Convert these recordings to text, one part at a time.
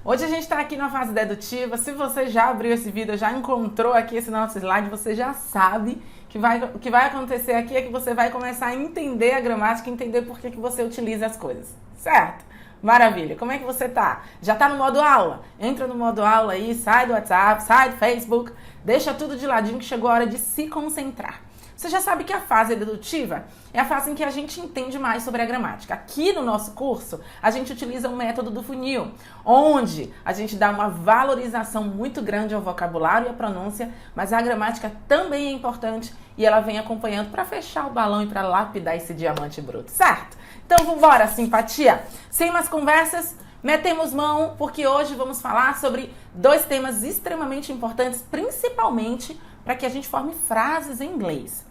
Hoje a gente está aqui na fase dedutiva. Se você já abriu esse vídeo, já encontrou aqui esse nosso slide, você já sabe que o que vai acontecer aqui é que você vai começar a entender a gramática, entender por que você utiliza as coisas, certo? Maravilha! Como é que você tá? Já tá no modo aula? Entra no modo aula aí, sai do WhatsApp, sai do Facebook, deixa tudo de ladinho que chegou a hora de se concentrar. Você já sabe que a fase dedutiva é a fase em que a gente entende mais sobre a gramática. Aqui no nosso curso, a gente utiliza o método do funil, onde a gente dá uma valorização muito grande ao vocabulário e à pronúncia, mas a gramática também é importante e ela vem acompanhando para fechar o balão e para lapidar esse diamante bruto, certo? Então, vambora, simpatia! Sem mais conversas, metemos mão, porque hoje vamos falar sobre dois temas extremamente importantes, principalmente para que a gente forme frases em inglês.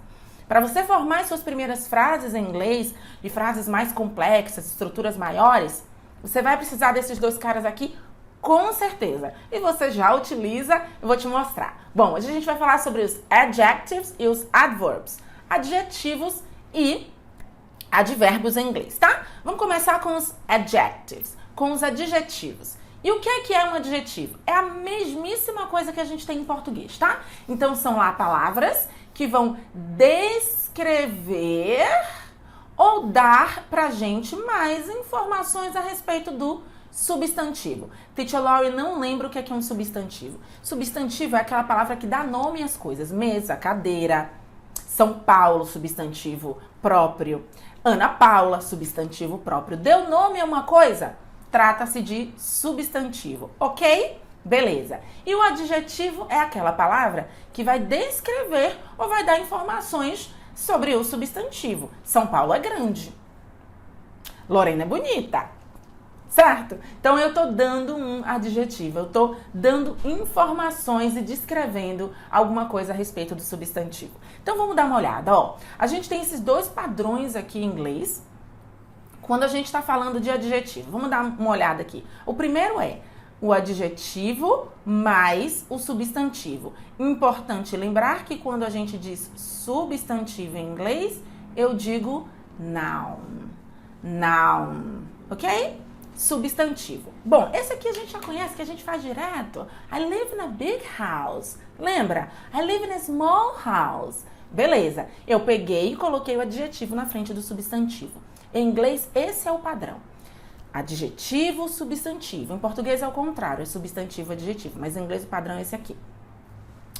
Para você formar as suas primeiras frases em inglês e frases mais complexas, estruturas maiores, você vai precisar desses dois caras aqui com certeza. E você já utiliza, eu vou te mostrar. Bom, hoje a gente vai falar sobre os adjectives e os adverbs. Adjetivos e advérbios em inglês, tá? Vamos começar com os adjectives, com os adjetivos. E o que é um adjetivo? É a mesmíssima coisa que a gente tem em português, tá? Então, são lá palavras que vão descrever ou dar pra gente mais informações a respeito do substantivo. Teacher Laurie não lembra o que é um substantivo. Substantivo é aquela palavra que dá nome às coisas. Mesa, cadeira. São Paulo, substantivo próprio. Ana Paula, substantivo próprio. Deu nome a uma coisa? Trata-se de substantivo, ok? Beleza. E o adjetivo é aquela palavra que vai descrever ou vai dar informações sobre o substantivo. São Paulo é grande. Lorena é bonita. Certo? Então eu tô dando um adjetivo, eu tô dando informações e descrevendo alguma coisa a respeito do substantivo. Então vamos dar uma olhada, ó. A gente tem esses dois padrões aqui em inglês quando a gente está falando de adjetivo. Vamos dar uma olhada aqui. O primeiro é o adjetivo mais o substantivo. Importante lembrar que quando a gente diz substantivo em inglês, eu digo noun. Noun, ok? Substantivo. Bom, esse aqui a gente já conhece, que a gente faz direto. I live in a big house. Lembra? I live in a small house. Beleza. Eu peguei e coloquei o adjetivo na frente do substantivo. Em inglês, esse é o padrão. Adjetivo, substantivo. Em português é o contrário, é substantivo, adjetivo. Mas em inglês o padrão é esse aqui.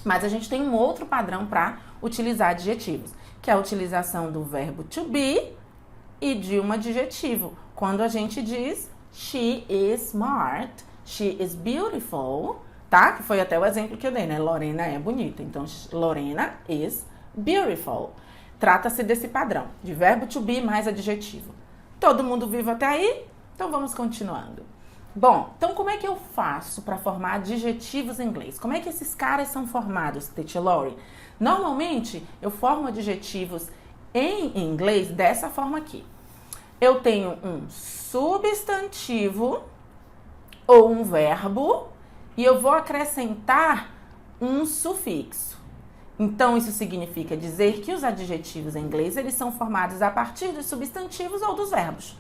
Mas a gente tem um outro padrão para utilizar adjetivos, que é a utilização do verbo to be e de um adjetivo. Quando a gente diz she is smart, she is beautiful, tá? Que foi até o exemplo que eu dei, né? Lorena é bonita. Então, Lorena is beautiful. Trata-se desse padrão, de verbo to be mais adjetivo. Todo mundo vivo até aí? Então vamos continuando. Bom, então como é que eu faço para formar adjetivos em inglês? Como é que esses caras são formados, Teacher Laurie? Normalmente, eu formo adjetivos em inglês dessa forma aqui. Eu tenho um substantivo ou um verbo e eu vou acrescentar um sufixo. Então, isso significa dizer que os adjetivos em inglês, eles são formados a partir dos substantivos ou dos verbos.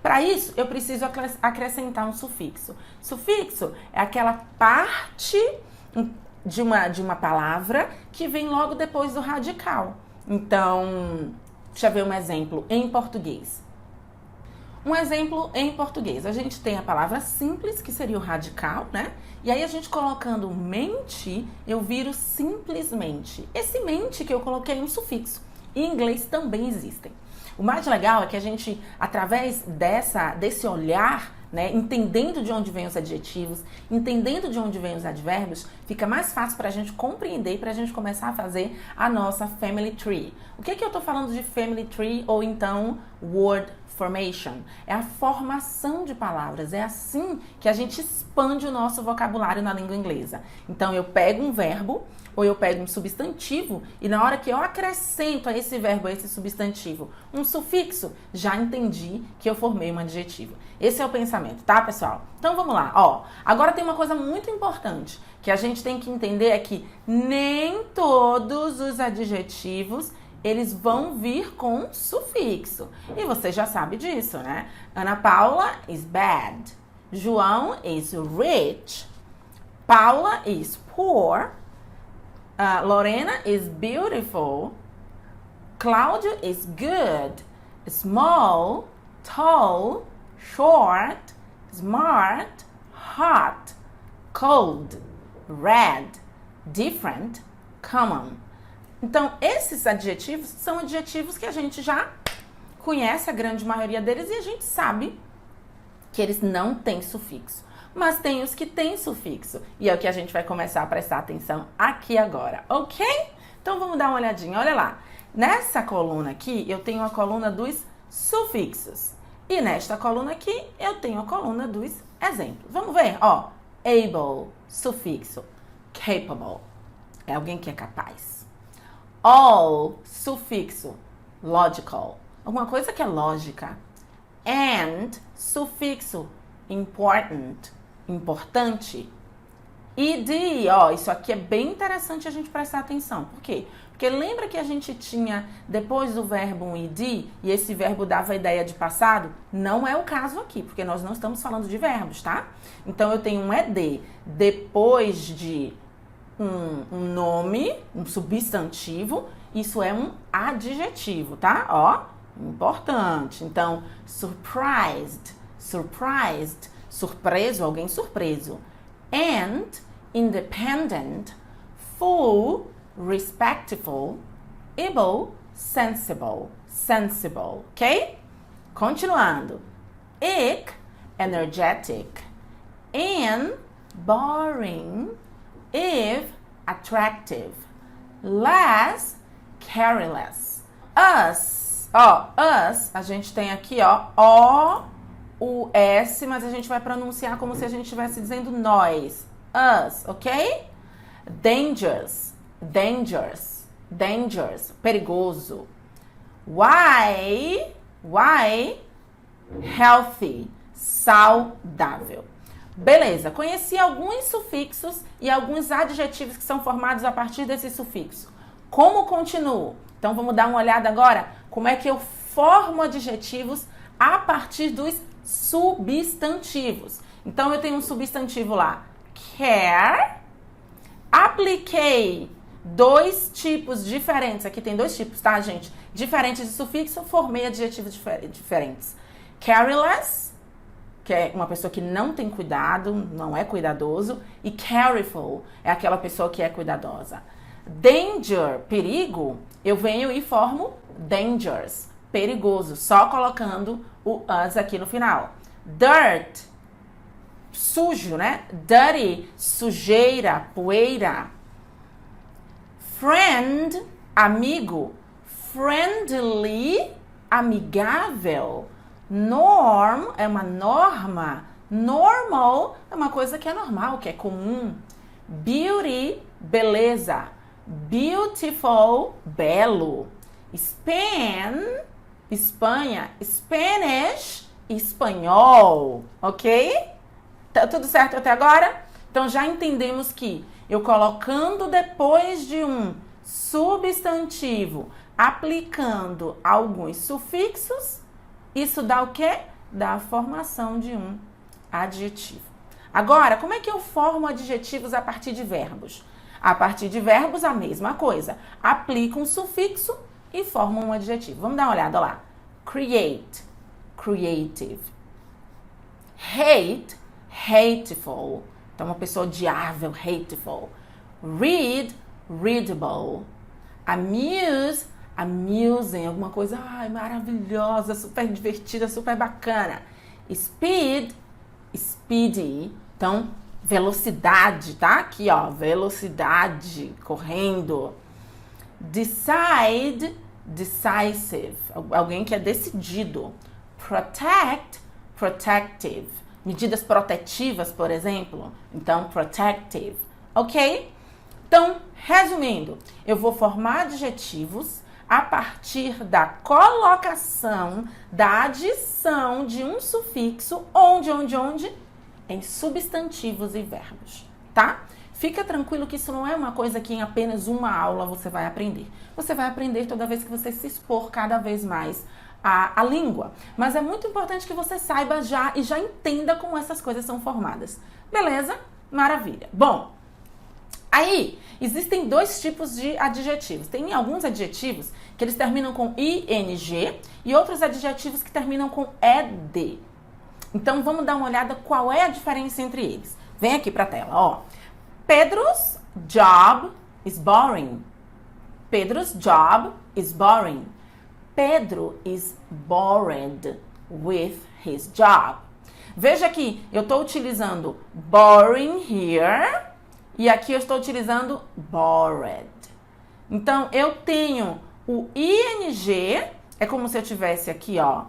Para isso, eu preciso acrescentar um sufixo. Sufixo é aquela parte de uma palavra que vem logo depois do radical. Então, deixa eu ver um exemplo em português. Um exemplo em português. A gente tem a palavra simples, que seria o radical, né? E aí a gente colocando mente, eu viro simplesmente. Esse mente que eu coloquei é um sufixo. Em inglês também existem. O mais legal é que a gente, através desse olhar, né, entendendo de onde vêm os adjetivos, entendendo de onde vêm os advérbios, fica mais fácil para a gente compreender e para a gente começar a fazer a nossa family tree. O que eu tô falando de family tree ou então word formation? É a formação de palavras, é assim que a gente expande o nosso vocabulário na língua inglesa. Então eu pego um verbo ou eu pego um substantivo e na hora que eu acrescento a esse verbo, a esse substantivo, um sufixo, já entendi que eu formei um adjetivo. Esse é o pensamento, tá, pessoal? Então vamos lá, ó. Agora tem uma coisa muito importante que a gente tem que entender é que nem todos os adjetivos eles vão vir com sufixo. E você já sabe disso, né? Ana Paula is bad. João is rich. Paula is poor. Lorena is beautiful. Cláudio is good. Small, tall, short, smart, hot, cold, red, different, common. Então, esses adjetivos são adjetivos que a gente já conhece, a grande maioria deles, e a gente sabe que eles não têm sufixo. Mas tem os que têm sufixo. E é o que a gente vai começar a prestar atenção aqui agora, ok? Então, vamos dar uma olhadinha. Olha lá. Nessa coluna aqui, eu tenho a coluna dos sufixos. E nesta coluna aqui, eu tenho a coluna dos exemplos. Vamos ver? Ó, able, sufixo. Capable, é alguém que é capaz. All, sufixo. Logical, alguma coisa que é lógica. And, sufixo. Important, importante. Ed, ó, isso aqui é bem interessante a gente prestar atenção. Por quê? Porque lembra que a gente tinha, depois do verbo um ed, e esse verbo dava a ideia de passado? Não é o caso aqui, porque nós não estamos falando de verbos, tá? Então, eu tenho um ed depois de um nome, um substantivo, isso é um adjetivo, tá? Ó, importante. Então, surprised, surprised, surpreso, alguém surpreso. And, independent, full, respectful, able, sensible, sensible, ok? Continuando. Ick, energetic. In, boring. If, attractive. Less, careless. Us, ó, us, a gente tem aqui, ó, o S, mas a gente vai pronunciar como se a gente estivesse dizendo nós. Us, ok? Dangerous, dangerous, dangerous, perigoso. Why, healthy, saudável. Beleza, conheci alguns sufixos e alguns adjetivos que são formados a partir desse sufixo. Como continuo? Então, vamos dar uma olhada agora como é que eu formo adjetivos a partir dos substantivos. Então, eu tenho um substantivo lá, care. Apliquei dois tipos diferentes. Aqui tem dois tipos, tá, gente? Diferentes de sufixo, formei adjetivos diferentes. Careless, que é uma pessoa que não tem cuidado, não é cuidadoso. E careful, é aquela pessoa que é cuidadosa. Danger, perigo, eu venho e formo dangerous, perigoso, só colocando o us aqui no final. Dirt, sujo, né? Dirty, sujeira, poeira. Friend, amigo. Friendly, amigável. Norm é uma norma. Normal é uma coisa que é normal, que é comum. Beauty, beleza. Beautiful, belo. Span, Espanha. Spanish, espanhol. Ok? Tá tudo certo até agora? Então, já entendemos que eu colocando depois de um substantivo, aplicando alguns sufixos, isso dá o quê? Dá a formação de um adjetivo. Agora, como é que eu formo adjetivos a partir de verbos? A partir de verbos, a mesma coisa. Aplico um sufixo e formo um adjetivo. Vamos dar uma olhada lá. Create, creative. Hate, hateful. Então, uma pessoa odiável, hateful. Read, readable. Amuse, amusing. Alguma coisa maravilhosa, super divertida, super bacana. Speed, speedy. Então, velocidade, tá? Aqui, ó, velocidade, correndo. Decide, decisive. Alguém que é decidido. Protect, protective. Medidas protetivas, por exemplo. Então, protective. Ok? Então, resumindo, eu vou formar adjetivos a partir da colocação, da adição de um sufixo, onde? Em substantivos e verbos, tá? Fica tranquilo que isso não é uma coisa que em apenas uma aula você vai aprender. Você vai aprender toda vez que você se expor cada vez mais a língua. Mas é muito importante que você saiba já e já entenda como essas coisas são formadas. Beleza? Maravilha. Bom, aí existem dois tipos de adjetivos. Tem alguns adjetivos que eles terminam com ing e outros adjetivos que terminam com ed. Então vamos dar uma olhada qual é a diferença entre eles. Vem aqui para a tela, ó. Pedro's job is boring. Pedro's job is boring. Pedro is bored with his job. Veja que eu estou utilizando boring here e aqui eu estou utilizando bored. Então, eu tenho o ing, é como se eu tivesse aqui, ó,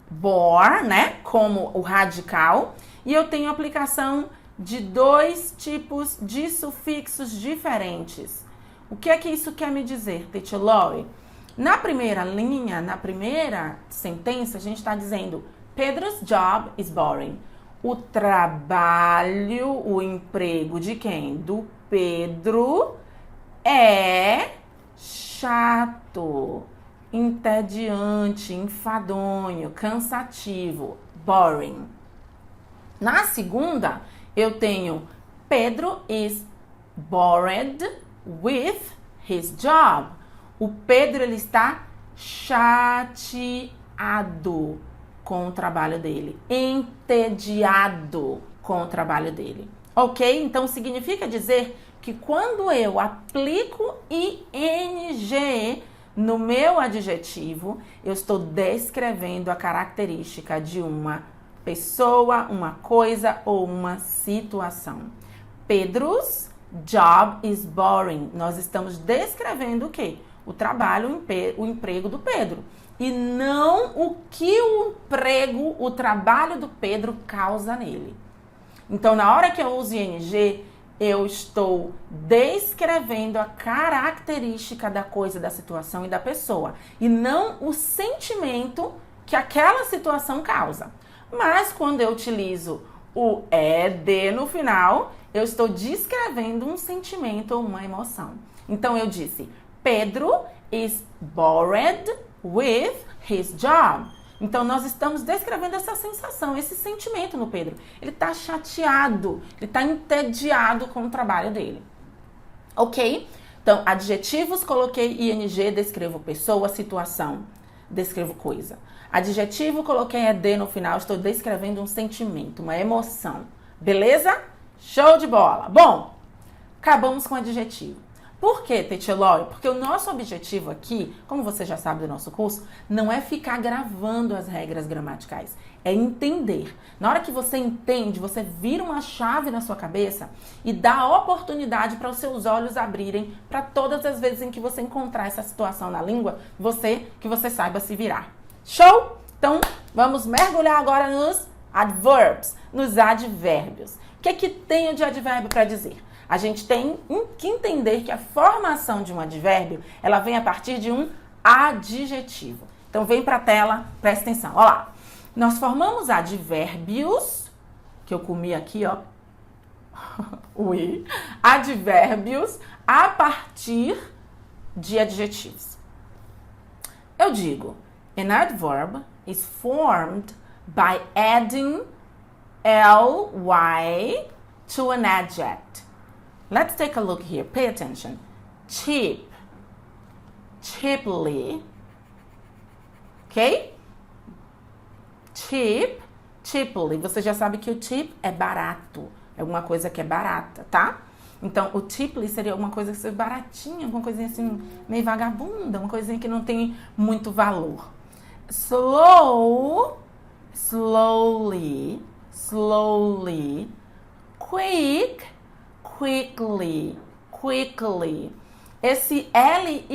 bore, né, como o radical, e eu tenho aplicação de dois tipos de sufixos diferentes. O que é que isso quer me dizer, Teacher Lori? Na primeira linha, na primeira sentença, a gente está dizendo Pedro's job is boring. O trabalho, o emprego de quem? Do Pedro é chato, entediante, enfadonho, cansativo, boring. Na segunda, eu tenho Pedro is bored with his job. O Pedro, ele está chateado com o trabalho dele, entediado com o trabalho dele. Ok? Então, significa dizer que quando eu aplico ing no meu adjetivo, eu estou descrevendo a característica de uma pessoa, uma coisa ou uma situação. Pedro's job is boring. Nós estamos descrevendo o quê? O trabalho, o emprego do Pedro. E não o que o emprego, o trabalho do Pedro causa nele. Então, na hora que eu uso ing, eu estou descrevendo a característica da coisa, da situação e da pessoa. E não o sentimento que aquela situação causa. Mas, quando eu utilizo o ed no final, eu estou descrevendo um sentimento ou uma emoção. Então, eu disse, Pedro is bored with his job. Então, nós estamos descrevendo essa sensação, esse sentimento no Pedro. Ele está chateado, ele está entediado com o trabalho dele. Ok? Então, adjetivos, coloquei ing, descrevo pessoa, situação, descrevo coisa. Adjetivo, coloquei ed no final, estou descrevendo um sentimento, uma emoção. Beleza? Show de bola! Bom, acabamos com adjetivo. Por quê, Teacher Lori? Porque o nosso objetivo aqui, como você já sabe do nosso curso, não é ficar gravando as regras gramaticais, é entender. Na hora que você entende, você vira uma chave na sua cabeça e dá a oportunidade para os seus olhos abrirem para todas as vezes em que você encontrar essa situação na língua, que você saiba se virar. Show? Então, vamos mergulhar agora nos adverbs, nos advérbios. O que é que tem de advérbio para dizer? A gente tem que entender que a formação de um advérbio, ela vem a partir de um adjetivo. Então, vem para a tela, presta atenção. Olha lá. Nós formamos advérbios, que eu comi aqui, ó. Ui. Advérbios a partir de adjetivos. Eu digo, an adverb is formed by adding ly to an adject. Let's take a look here. Pay attention. Cheap. Cheaply. Ok? Cheap. Cheaply. Você já sabe que o cheap é barato. É alguma coisa que é barata, tá? Então, o cheaply seria alguma coisa que seja baratinha, alguma coisinha assim, meio vagabunda, uma coisinha que não tem muito valor. Slow. Slowly. Slowly. Quick. Quickly, quickly. Esse ly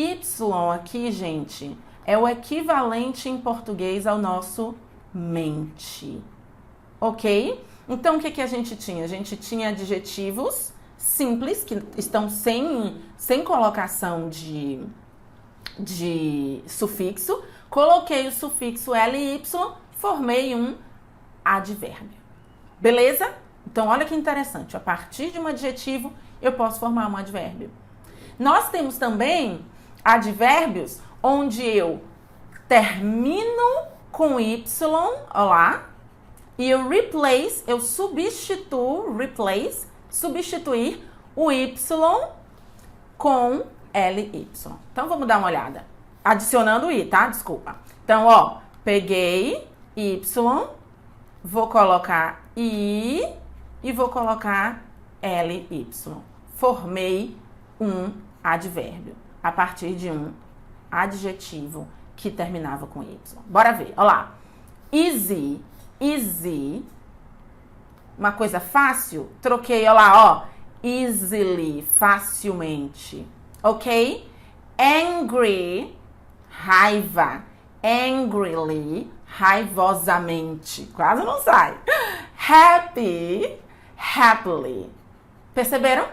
aqui, gente, é o equivalente em português ao nosso mente. Ok? Então, o que a gente tinha? A gente tinha adjetivos simples, que estão sem colocação de sufixo. Coloquei o sufixo ly, formei um advérbio. Beleza? Então, olha que interessante. A partir de um adjetivo, eu posso formar um advérbio. Nós temos também advérbios onde eu termino com Y, olá, e eu replace, eu substituo, replace, substituir o Y com LY. Então, vamos dar uma olhada. Adicionando o I, tá? Desculpa. Então, ó, peguei Y, vou colocar I e vou colocar LY. Formei um advérbio a partir de um adjetivo que terminava com Y. Bora ver, olha lá. Easy, easy. Uma coisa fácil, troquei, olha lá, ó. Easily, facilmente. Ok? Angry, raiva. Angrily, raivosamente. Quase não sai. Happy, happily. Perceberam?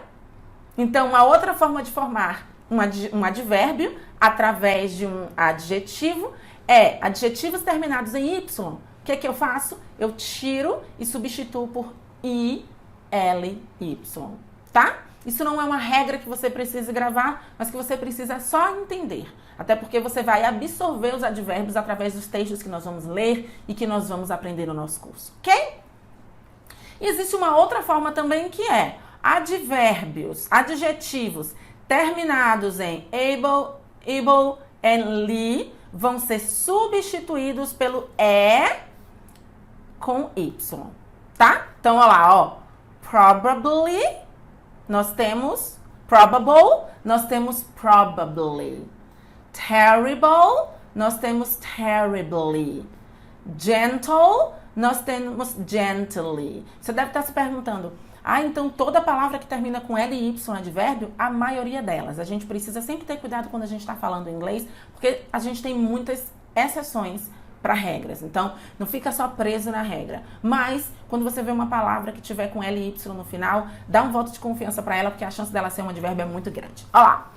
Então, uma outra forma de formar um advérbio através de um adjetivo é adjetivos terminados em Y. O que é que eu faço? Eu tiro e substituo por I, L, Y. Tá? Isso não é uma regra que você precisa gravar, mas que você precisa só entender. Até porque você vai absorver os advérbios através dos textos que nós vamos ler e que nós vamos aprender no nosso curso, ok? E existe uma outra forma também que é advérbios, adjetivos terminados em able and li vão ser substituídos pelo E com Y, tá? Então, olha lá, ó. Probably, nós temos probable, nós temos probably. Terrible, nós temos terribly. Gentle, nós temos gently. Você deve estar se perguntando, então toda palavra que termina com L e Y advérbio, a maioria delas. A gente precisa sempre ter cuidado quando a gente está falando inglês, porque a gente tem muitas exceções para regras. Então, não fica só preso na regra. Mas, quando você vê uma palavra que tiver com L e Y no final, dá um voto de confiança para ela, porque a chance dela ser um advérbio é muito grande. Olha lá.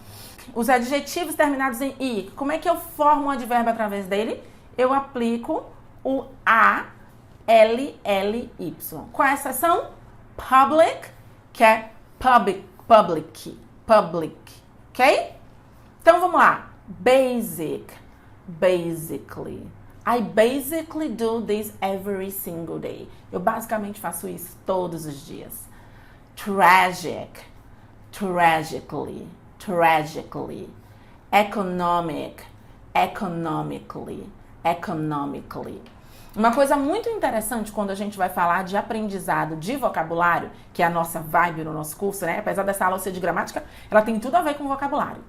Os adjetivos terminados em I. Como é que eu formo um advérbio através dele? Eu aplico o A, L, L, Y. Qual é a exceção? Public, que é public, ok? Então, vamos lá. Basic, basically. I basically do this every single day. Eu basicamente faço isso todos os dias. Tragic, tragically, tragically. Economic, economically, economically. Uma coisa muito interessante quando a gente vai falar de aprendizado de vocabulário, que é a nossa vibe no nosso curso, né? Apesar dessa aula ser de gramática, ela tem tudo a ver com vocabulário.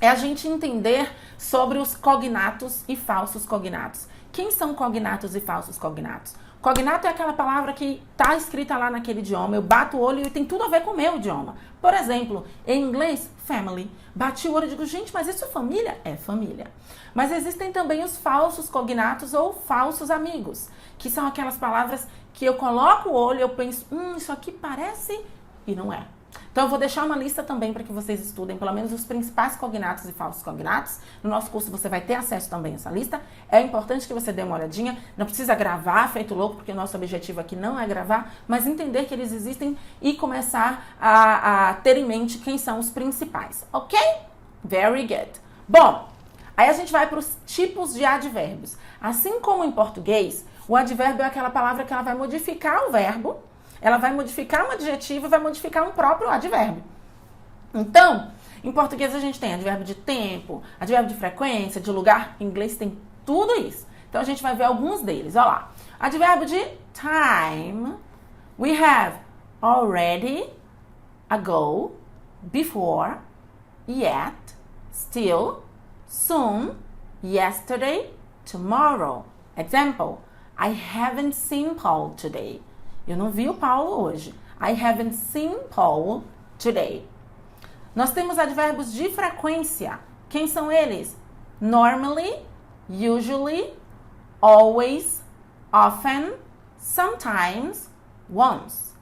É a gente entender sobre os cognatos e falsos cognatos. Quem são cognatos e falsos cognatos? Cognato é aquela palavra que está escrita lá naquele idioma, eu bato o olho e tem tudo a ver com o meu idioma. Por exemplo, em inglês, family. Bati o olho e digo, gente, mas isso é família? É família. Mas existem também os falsos cognatos ou falsos amigos, que são aquelas palavras que eu coloco o olho e eu penso, isso aqui parece e não é. Então, eu vou deixar uma lista também para que vocês estudem, pelo menos os principais cognatos e falsos cognatos. No nosso curso você vai ter acesso também a essa lista. É importante que você dê uma olhadinha. Não precisa gravar feito louco, porque o nosso objetivo aqui não é gravar, mas entender que eles existem e começar a ter em mente quem são os principais. Ok? Very good. Bom, aí a gente vai para os tipos de advérbios. Assim como em português, o advérbio é aquela palavra que ela vai modificar o verbo, ela vai modificar um adjetivo e vai modificar um próprio advérbio. Então, em português a gente tem advérbio de tempo, advérbio de frequência, de lugar. Em inglês tem tudo isso. Então, a gente vai ver alguns deles. Olha lá. Advérbio de time. We have already, ago, before, yet, still, soon, yesterday, tomorrow. Example. I haven't seen Paul today. Eu não vi o Paulo hoje. I haven't seen Paul today. Nós temos advérbios de frequência. Quem são eles? Normally, usually, always, often, sometimes, once.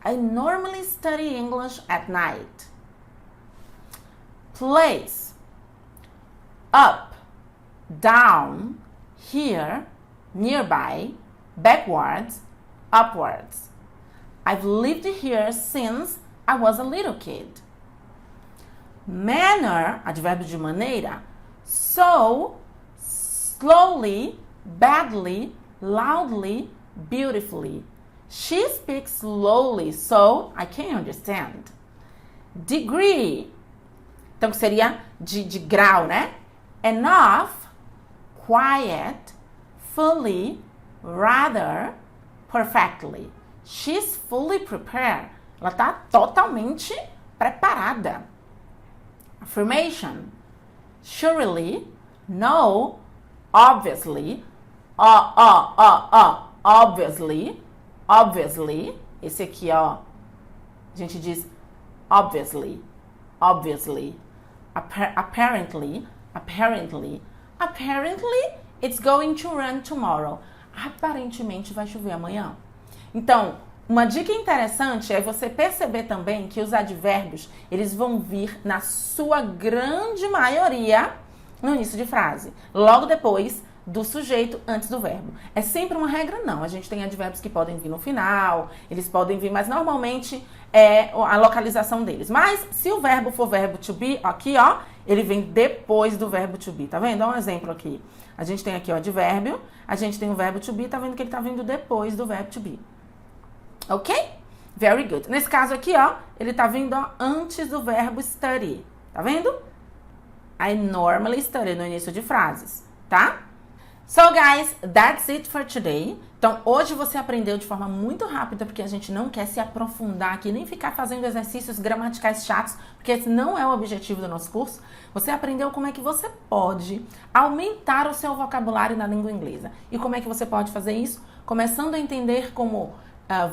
I normally study English at night. Place. Up, down, here, nearby, backwards, upwards. I've lived here since I was a little kid. Manner, advérbio de maneira. So, slowly, badly, loudly, beautifully. She speaks slowly, so I can't understand. Degree. Então, que seria de grau, né? Enough, quiet, fully, rather, perfectly. She's fully prepared. Ela está totalmente preparada. Affirmation. Surely, no, obviously, obviously, obviously. Esse aqui, ó, a gente diz obviously, obviously. Apparently, apparently, apparently, it's going to rain tomorrow. Aparentemente vai chover amanhã. Então, uma dica interessante é você perceber também que os advérbios, eles vão vir na sua grande maioria no início de frase, logo depois do sujeito, antes do verbo. É sempre uma regra? Não. A gente tem advérbios que podem vir no final, eles podem vir, mas normalmente é a localização deles. Mas se o verbo for verbo to be, aqui, ó, ele vem depois do verbo to be, tá vendo? Dá um exemplo aqui. A gente tem aqui o advérbio, a gente tem o verbo to be, tá vendo que ele tá vindo depois do verbo to be. Ok? Very good. Nesse caso aqui, ó, ele tá vindo ó, antes do verbo study. Tá vendo? I normally study no início de frases, tá? So, guys, that's it for today. Então, hoje você aprendeu de forma muito rápida, porque a gente não quer se aprofundar aqui, nem ficar fazendo exercícios gramaticais chatos, porque esse não é o objetivo do nosso curso. Você aprendeu como é que você pode aumentar o seu vocabulário na língua inglesa. E como é que você pode fazer isso? Começando a entender como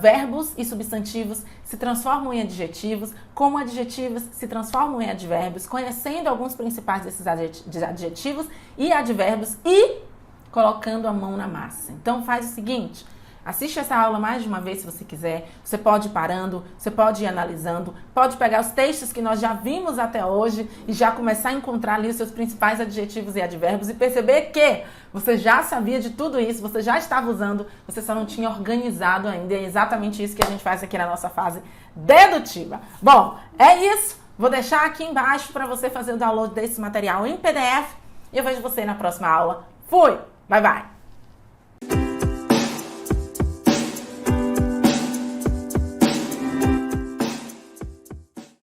verbos e substantivos se transformam em adjetivos, como adjetivos se transformam em advérbios, conhecendo alguns principais desses adjetivos e advérbios e colocando a mão na massa. Então faz o seguinte, assiste essa aula mais de uma vez se você quiser, você pode ir parando, você pode ir analisando, pode pegar os textos que nós já vimos até hoje e já começar a encontrar ali os seus principais adjetivos e advérbios e perceber que você já sabia de tudo isso, você já estava usando, você só não tinha organizado ainda. É exatamente isso que a gente faz aqui na nossa fase dedutiva. Bom, é isso. Vou deixar aqui embaixo para você fazer o download desse material em PDF e eu vejo você na próxima aula. Fui! Bye, bye!